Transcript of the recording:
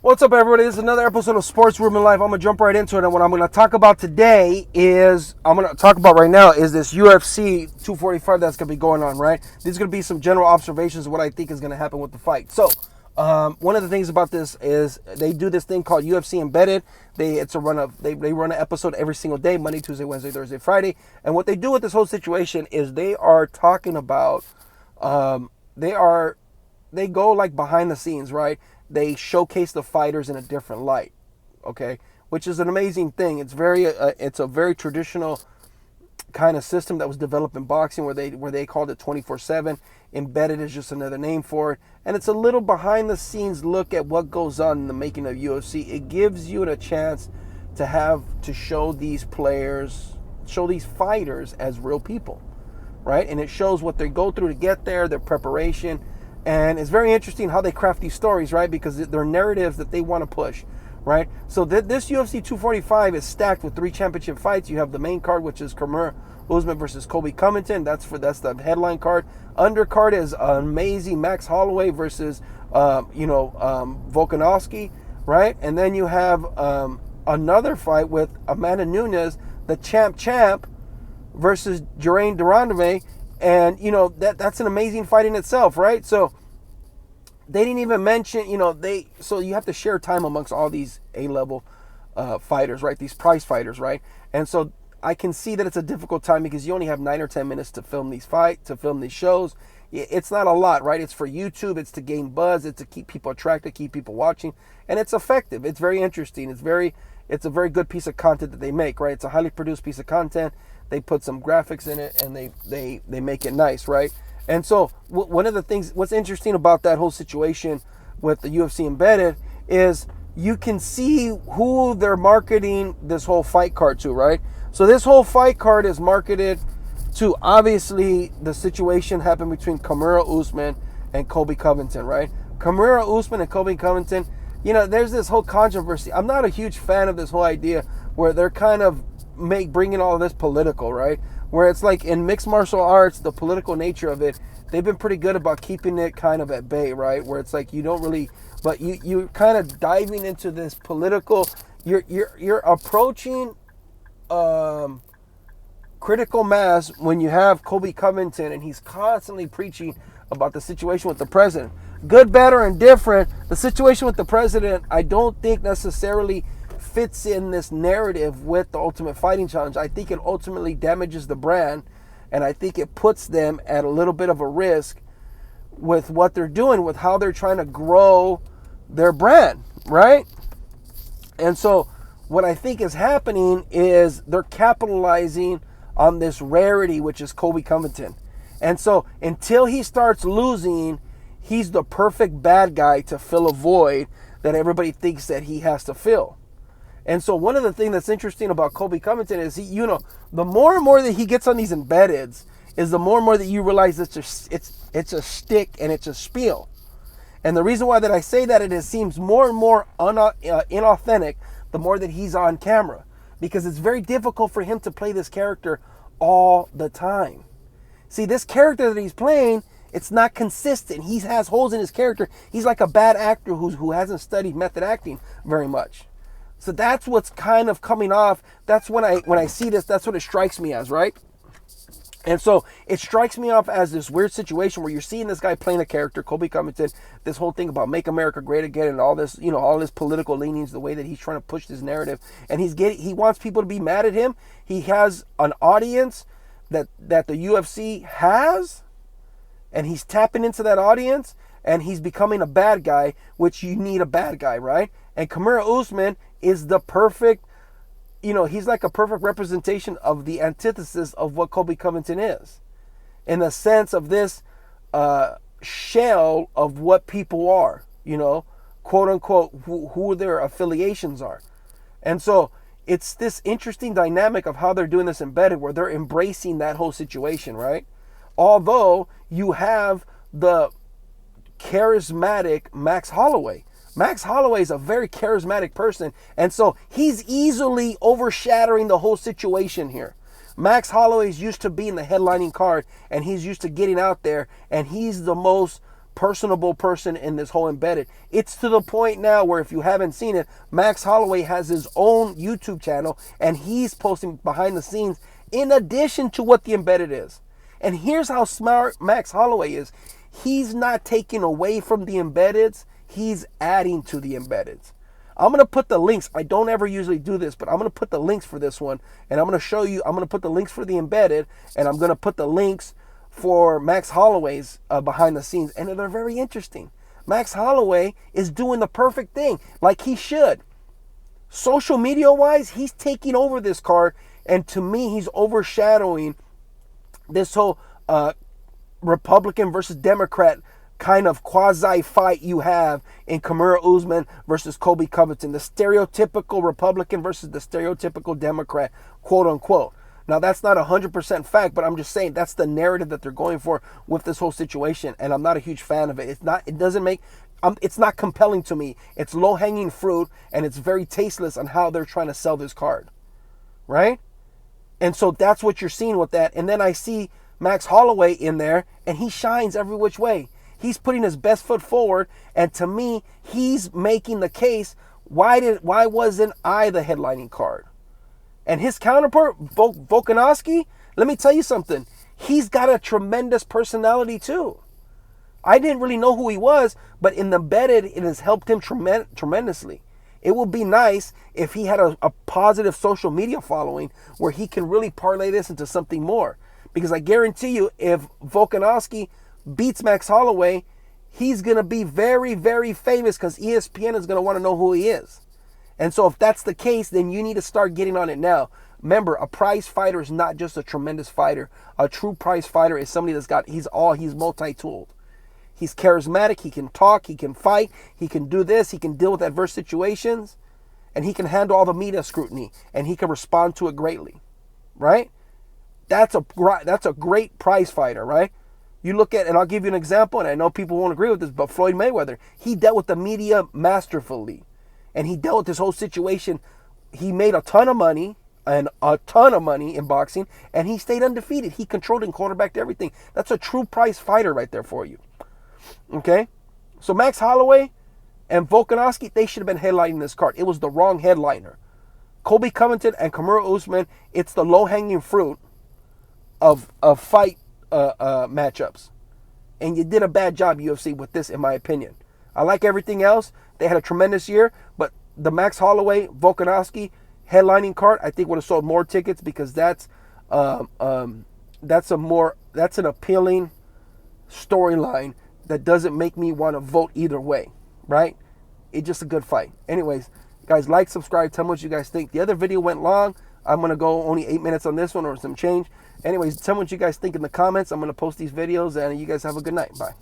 What's up, everybody? This is another episode of Sports-REUBEN-LIFE. I'm going to jump right into it. And what I'm going to talk about today is, this UFC 245 that's going to be going on, right? These are going to be some general observations of what I think is going to happen with the fight. So, one of the things about this is they do this thing called UFC Embedded. They run an episode every single day, Monday, Tuesday, Wednesday, Thursday, Friday. And what they do with this whole situation is they are talking about, they go like behind the scenes, right? They showcase the fighters in a different light, okay? Which is an amazing thing. It's a very traditional kind of system that was developed in boxing where they called it 24/7. Embedded is just another name for it. And it's a little behind the scenes look at what goes on in the making of UFC. It gives you a chance to show these fighters as real people, right? And it shows what they go through to get there, their preparation. And it's very interesting how they craft these stories, right? Because they're narratives that they want to push, right? So this UFC 245 is stacked with 3 championship fights. You have the main card, which is Kamaru Usman versus Colby Covington. That's the headline card. Undercard is amazing Max Holloway versus Volkanovski, right? And then you have another fight with Amanda Nunes, the champ, versus Germaine de Randamie. And, that's an amazing fight in itself, right? So they didn't even mention, so you have to share time amongst all these A-level fighters, right? These prize fighters, right? And so I can see that it's a difficult time because you only have 9 or 10 minutes to film these shows. It's not a lot, right? It's for YouTube. It's to gain buzz. It's to keep people attracted, keep people watching. And it's effective. It's very interesting. It's a very good piece of content that they make, right? It's a highly produced piece of content. They put some graphics in it and they make it nice, right? And so one of the things, what's interesting about that whole situation with the UFC Embedded is you can see who they're marketing this whole fight card to, right? So this whole fight card is marketed to, obviously, the situation happened between Kamaru Usman and Colby Covington, right? Kamaru Usman and Colby Covington, there's this whole controversy. I'm not a huge fan of this whole idea where they're kind of bringing all of this political, right? Where it's like in mixed martial arts, the political nature of it, they've been pretty good about keeping it kind of at bay, right? Where it's like you don't really, but you're kind of diving into this political. You're approaching critical mass when you have Colby Covington and he's constantly preaching about the situation with the president. Good, bad, or indifferent, the situation with the president, I don't think necessarily fits in this narrative with the Ultimate Fighting Challenge. I think it ultimately damages the brand, and I think it puts them at a little bit of a risk with what they're doing, with how they're trying to grow their brand, right? And so what I think is happening is they're capitalizing on this rarity, which is Colby Covington. And so until he starts losing, he's the perfect bad guy to fill a void that everybody thinks that he has to fill. And so one of the things that's interesting about Colby Covington is the more and more that he gets on these embeddeds is the more and more that you realize it's a stick and it's a spiel. And the reason why that I say that it seems more and more inauthentic the more that he's on camera, because it's very difficult for him to play this character all the time. See, this character that he's playing, it's not consistent. He has holes in his character. He's like a bad actor who hasn't studied method acting very much. So that's what's kind of coming off. That's when I see this, that's what it strikes me as, right? And so it strikes me off as this weird situation where you're seeing this guy playing a character, Colby Covington, this whole thing about Make America Great Again and all this, all his political leanings, the way that he's trying to push this narrative. And he wants people to be mad at him. He has an audience that the UFC has, and he's tapping into that audience, and he's becoming a bad guy, which you need a bad guy, right? And Kamaru Usman is the perfect, he's like a perfect representation of the antithesis of what Colby Covington is, in the sense of this shell of what people are, quote unquote, who their affiliations are. And so it's this interesting dynamic of how they're doing this embedded, where they're embracing that whole situation, right? Although you have the charismatic Max Holloway. Max Holloway is a very charismatic person, and so he's easily overshadowing the whole situation here. Max Holloway is used to being the headlining card, and he's used to getting out there, and he's the most personable person in this whole embedded. It's to the point now where, if you haven't seen it, Max Holloway has his own YouTube channel and he's posting behind the scenes in addition to what the embedded is. And here's how smart Max Holloway is. He's not taking away from the embeddeds, he's adding to the embeddeds. I'm going to put the links. I don't ever usually do this, but I'm going to put the links for this one. And I'm going to show you, I'm going to put the links for the embedded, and I'm going to put the links for Max Holloway's behind the scenes. And they're very interesting. Max Holloway is doing the perfect thing, like he should. Social media-wise, he's taking over this card. And to me, he's overshadowing this whole Republican versus Democrat kind of quasi fight you have in Kamaru Usman versus Colby Covington, the stereotypical Republican versus the stereotypical Democrat, quote unquote. Now, that's not 100% fact, but I'm just saying that's the narrative that they're going for with this whole situation, and I'm not a huge fan of it. It's not compelling to me. It's low-hanging fruit, and it's very tasteless on how they're trying to sell this card, right? And so that's what you're seeing with that. And then I see Max Holloway in there, and he shines every which way. He's putting his best foot forward, and to me, he's making the case, why wasn't I the headlining card? And his counterpart, Volkanovski, let me tell you something. He's got a tremendous personality too. I didn't really know who he was, but in the embedded, it has helped him tremendously. It would be nice if he had a positive social media following where he can really parlay this into something more. Because I guarantee you, if Volkanovski beats Max Holloway, he's going to be very, very famous because ESPN is going to want to know who he is. And so if that's the case, then you need to start getting on it now. Remember, a prize fighter is not just a tremendous fighter. A true prize fighter is somebody he's multi-tooled. He's charismatic, he can talk, he can fight, he can do this, he can deal with adverse situations, and he can handle all the media scrutiny, and he can respond to it greatly, right? That's a great prize fighter, right? You look at, and I'll give you an example, and I know people won't agree with this, but Floyd Mayweather, he dealt with the media masterfully. And he dealt with this whole situation. He made a ton of money in boxing, and he stayed undefeated. He controlled and quarterbacked everything. That's a true prize fighter right there for you. Okay? So Max Holloway and Volkanovski, they should have been headlining this card. It was the wrong headliner. Colby Covington and Kamaru Usman, it's the low-hanging fruit of fight matchups. And you did a bad job, UFC, with this, in my opinion. I like everything else. They had a tremendous year, but the Max Holloway, Volkanovski headlining card, I think would have sold more tickets because that's an appealing storyline that doesn't make me want to vote either way, right? It's just a good fight. Anyways, guys, like, subscribe, tell me what you guys think. The other video went long. I'm going to go only 8 minutes on this one or some change. Anyways, tell me what you guys think in the comments. I'm going to post these videos, and you guys have a good night. Bye.